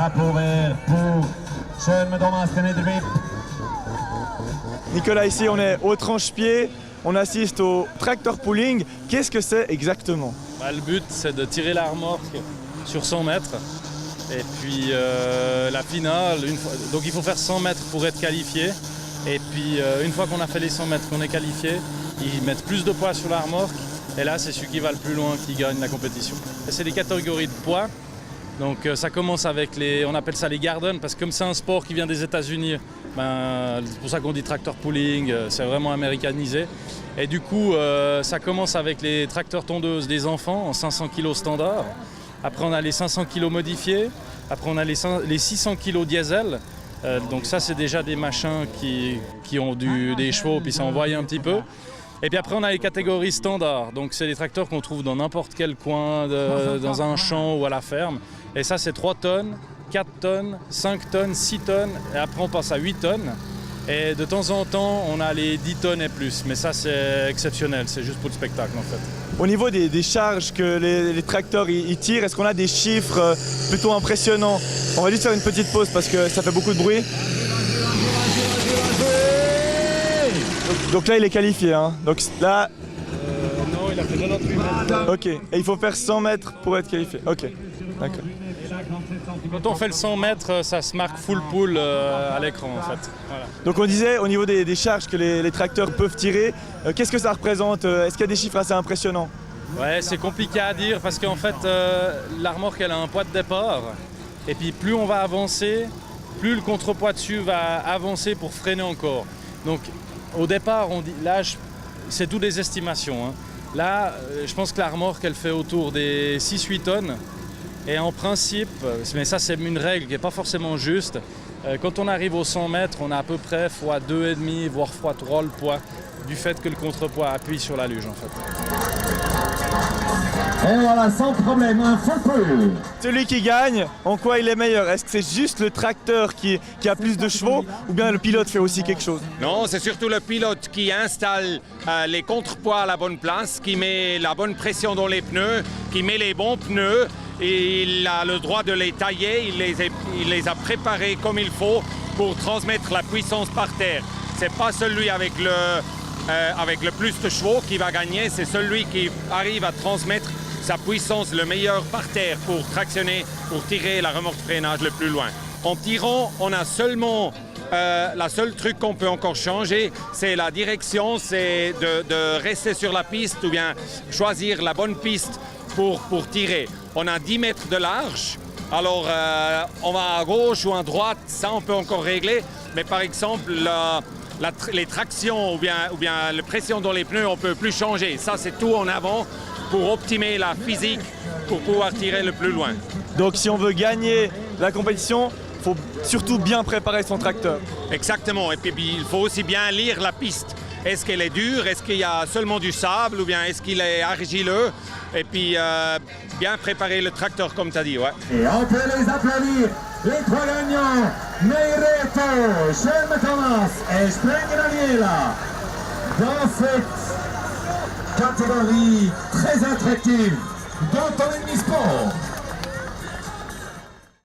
drapeau vert pour Schön Thomas Kennedy. Nicolas, ici on est au tranche-pied, on assiste au tractor pulling. Qu'est-ce que c'est exactement? Le but c'est de tirer la remorque sur 100 mètres. Et puis la finale, donc il faut faire 100 mètres pour être qualifié. Et puis une fois qu'on a fait les 100 mètres, qu'on est qualifié, ils mettent plus de poids sur la remorque. Et là, c'est celui qui va le plus loin qui gagne la compétition. Et c'est des catégories de poids. Donc ça commence avec on appelle ça les garden, parce que comme c'est un sport qui vient des États-Unis, c'est pour ça qu'on dit tractor pulling, c'est vraiment américanisé. Et du coup, ça commence avec les tracteurs tondeuses des enfants en 500 kg standard. Après, on a les 500 kg modifiés. Après, on a les 600 kg diesel. Donc ça, c'est déjà des machins qui ont des chevaux, puis ça envoie un petit peu. Et puis après, on a les catégories standards. Donc c'est des tracteurs qu'on trouve dans n'importe quel coin, dans un champ ou à la ferme. Et ça, c'est 3 tonnes, 4 tonnes, 5 tonnes, 6 tonnes. Et après, on passe à 8 tonnes. Et de temps en temps, on a les 10 tonnes et plus. Mais ça, c'est exceptionnel. C'est juste pour le spectacle, en fait. Au niveau des charges que les tracteurs ils tirent, est-ce qu'on a des chiffres plutôt impressionnants? On va juste faire une petite pause parce que ça fait beaucoup de bruit. Donc là, il est qualifié. Hein. Donc là... non, il a fait 98 mètres. Ok. Et il faut faire 100 mètres pour être qualifié. Ok. D'accord. Quand on fait le 100 mètres, ça se marque full pull à l'écran, en fait. Voilà. Donc on disait, au niveau des charges que les tracteurs peuvent tirer, qu'est-ce que ça représente? Est-ce qu'il y a des chiffres assez impressionnants? Ouais, c'est compliqué à dire parce qu'en fait, la remorque, elle a un poids de départ. Et puis plus on va avancer, plus le contrepoids dessus va avancer pour freiner encore. Donc au départ, on dit, là, c'est tout des estimations. Hein. Là, je pense que la remorque, elle fait autour des 6-8 tonnes. Et en principe, mais ça c'est une règle qui n'est pas forcément juste, quand on arrive aux 100 mètres, on a à peu près fois 2,5 voire fois 3 le poids du fait que le contrepoids appuie sur la luge en fait. Et voilà, sans problème, un full pull. Celui qui gagne, en quoi il est meilleur? Est-ce que c'est juste le tracteur qui a plus de chevaux ou bien le pilote fait aussi quelque chose? Non, c'est surtout le pilote qui installe les contrepoids à la bonne place, qui met la bonne pression dans les pneus, qui met les bons pneus. Et il a le droit de les tailler, il les a préparés comme il faut pour transmettre la puissance par terre. Ce n'est pas celui avec le plus de chevaux qui va gagner, c'est celui qui arrive à transmettre sa puissance le meilleur par terre pour tractionner, pour tirer la remorque de freinage le plus loin. En tirant, on a seulement, la seule truc qu'on peut encore changer, c'est la direction, c'est de rester sur la piste ou bien choisir la bonne piste pour tirer. On a 10 mètres de large, alors on va à gauche ou à droite, ça on peut encore régler, mais par exemple les tractions ou bien la pression dans les pneus, on ne peut plus changer. Ça c'est tout en avant pour optimiser la physique, pour pouvoir tirer le plus loin. Donc si on veut gagner la compétition, il faut surtout bien préparer son tracteur. Exactement, et puis il faut aussi bien lire la piste. Est-ce qu'elle est dure? Est-ce qu'il y a seulement du sable ou bien est-ce qu'il est argileux? Et puis bien préparer le tracteur comme tu as dit. Ouais. Et on peut les applaudir, les 3 gagnants, Meireto, Schön Thomas et Sprenger Daniela, dans cette catégorie très attractive dans ton sport.